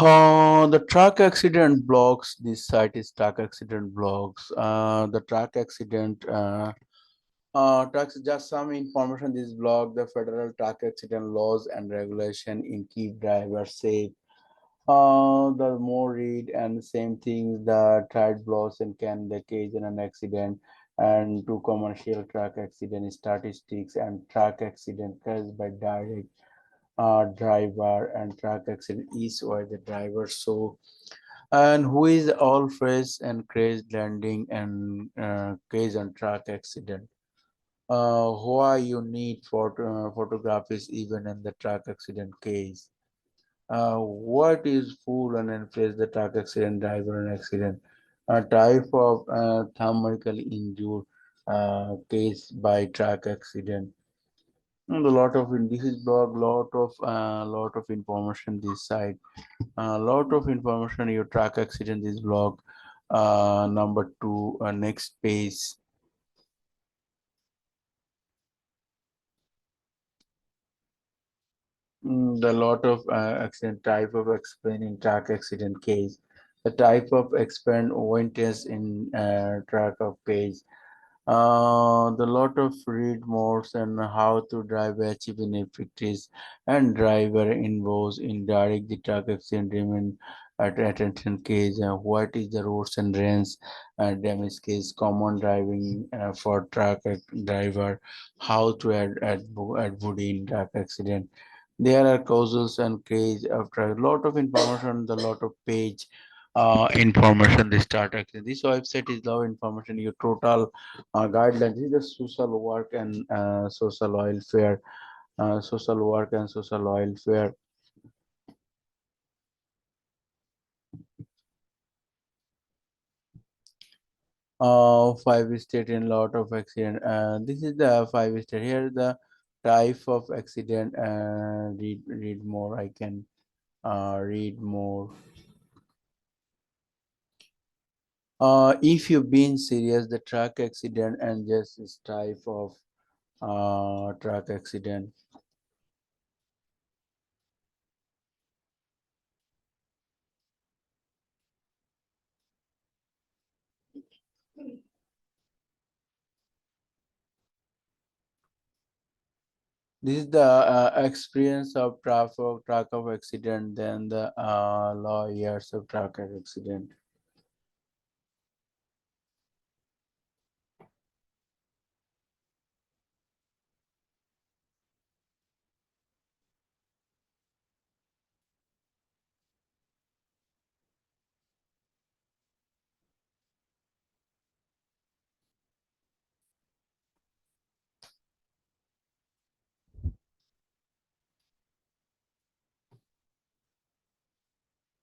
The truck accident blogs. This site is truck accident blogs. The truck accident. Trucks, just some information. This blog, the federal truck accident laws and regulation in keep drivers safe. The more read and same things, the trade blogs and can the occasion an accident and to commercial truck accident statistics and truck accident caused by direct driver and truck accident is why the driver so and who is all fresh and crash landing and case and truck accident. Why you need photographies even in the truck accident case. What is full and unfazed the truck accident driver and accident? A type of thermically injured case by truck accident. And a lot of in this is blog, lot of information this side, a lot of information your truck accident this blog. Number two, next page. The lot of accident type of explain truck accident case, the type of explain winters in truck of case, the lot of read modes and how to drive achieve benefits and driver involves in direct the truck accident remain at attention case, what is the roads and drains damage case, common driving for truck driver, how to add body in truck accident. There are causals and case after a lot of information, the lot of page information this start actually. This website is now information your total guidelines. This is the social work and social work and social welfare. Five state in lot of accident. This is the five state. Here the type of accident. Read more. I can read more. If you've been serious, the truck accident and just this type of truck accident. This is the experience of traffic truck of accident, then the lawyers of truck accident.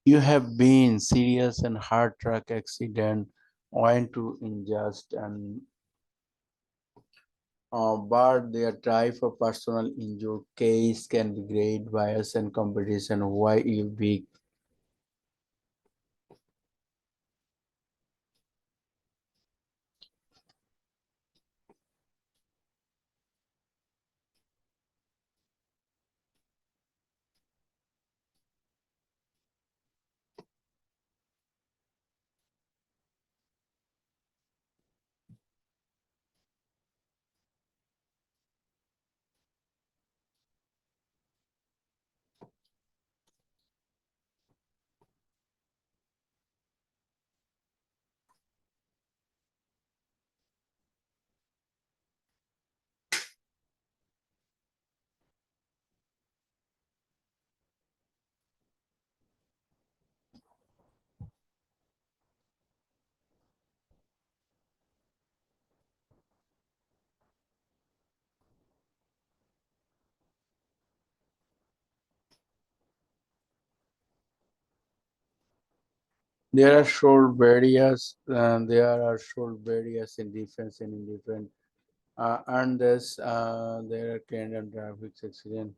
You have been serious and hard truck accident, went to unjust and but their type of personal injury case can be great bias and competition. Why you big. There are short barriers and there are short barriers in defense and in different and this there are kind of traffic accident.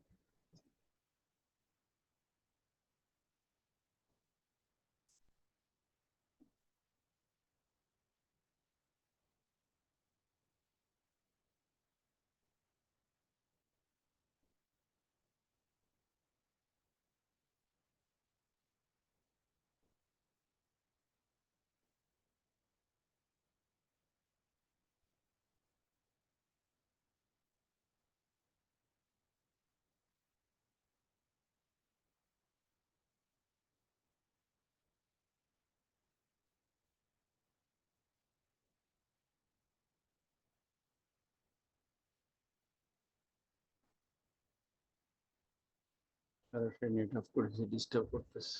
Net of course disturb করতেছে।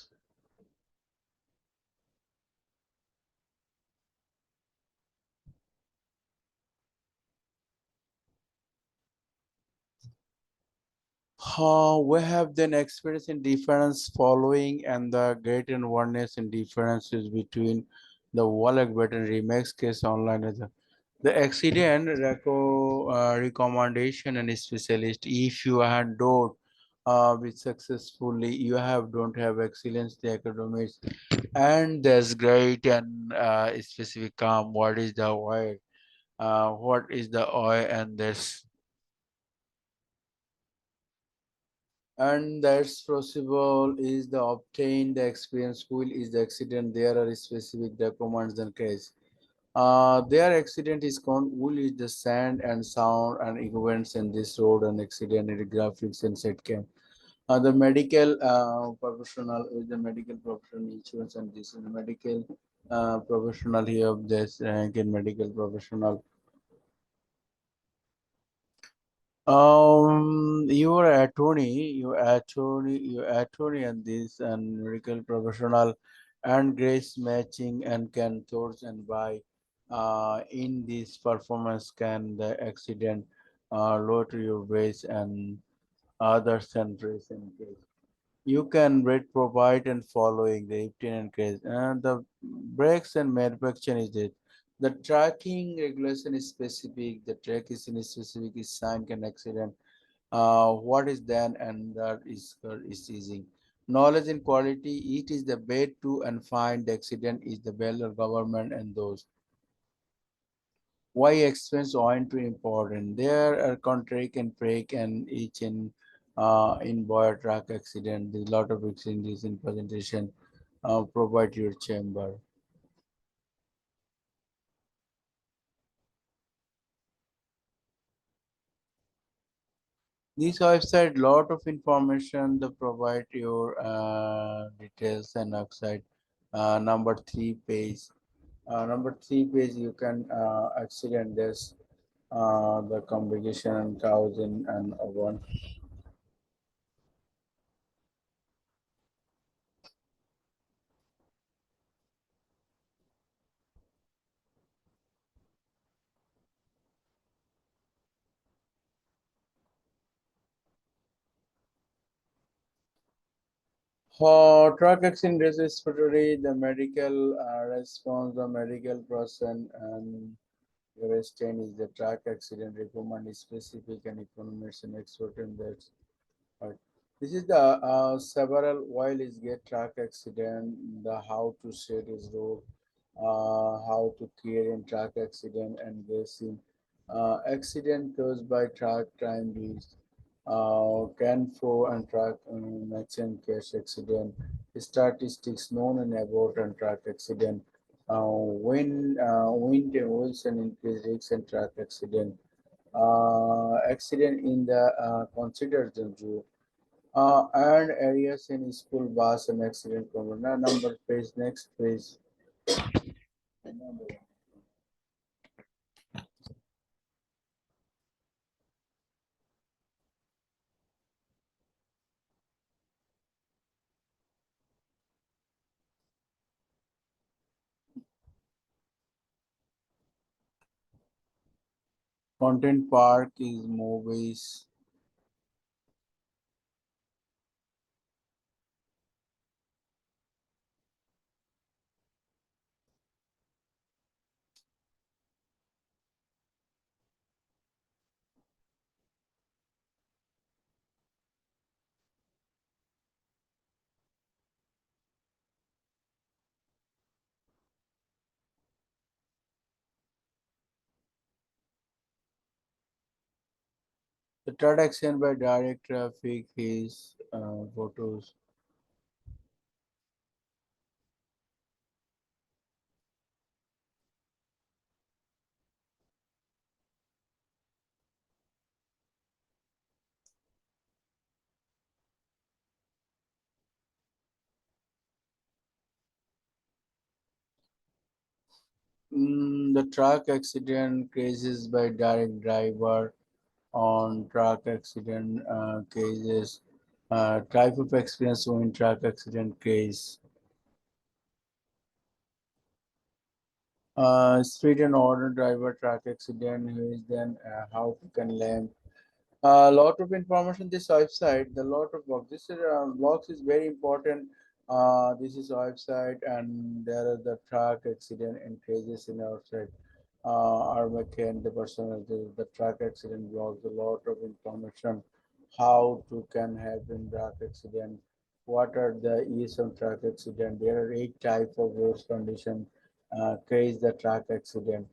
We have then experience in difference following and the great awareness and differences between the wallet button remakes case online as the accident recommendation and specialist. If you had done with successfully, you have don't have excellence the academics and there's great and specific what is the oil, what is the oil and this and that's possible is the obtain the experience wheel is the accident there are specific documents and case their accident is called wheel is the sand and sound and events in this road and accident and graphics and set cam the medical professional is the medical professional insurance and this is the medical professional here this again medical professional. Your attorney, and this and medical professional and grace matching and can source and buy in this performance can the accident lower your base and others and race and case. You can rate provide and following the 18 and case and the breaks and manufacturing is it. The tracking regulation is specific, the track is in specific is sign can accident what is then and that is easing. Knowledge and quality, it is the way to and find the accident is the better government and those. Why expense point to important? There are contract and break and each in boy truck accident. There's a lot of exchanges in presentation. Provide your chamber. This website lot of information to provide your details and website. Number three page. Number three page you can accident this the congregation and cows in and one. For truck accident registry, the medical response, the medical person and your stain is the truck accident recommend specific and information expert in that. Right. This is the several while is get truck accident, the how to set his road, how to clear in truck accident and guessing. Accident caused by truck time use. Can for and truck accident case accident. Statistics known and about and truck accident. Wind erosion and increased risks and truck accident. Accident in the considered the and areas in school bus and accident common. Number page, next page. Content park is movies. The third action by direct traffic is photos. The truck accident cases by direct driver on truck accident cases. Type of experience in truck accident case. Speed and order driver truck accident. Who is then how we can learn. A lot of information this website. The lot of blocks. This is blocks is very important. This is website, and there are the truck accident and cases in our site. Our mechanic, the person, the truck accident blogs. A lot of information. How to can happen truck accident. What are the ease of truck accident? There are 8 types of road condition. Case the truck accident.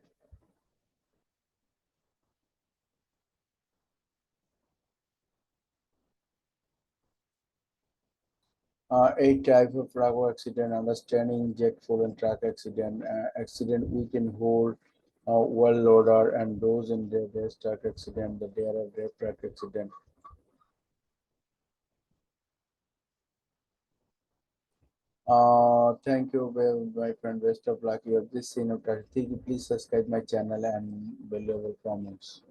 8 types of truck accident, understanding jet fuel and truck accident, accident we can hold, well loader and those in the truck accident, the there are their truck accident. Thank you, my friend. Best of luck. You have this scene of traffic. Please subscribe my channel and below comments.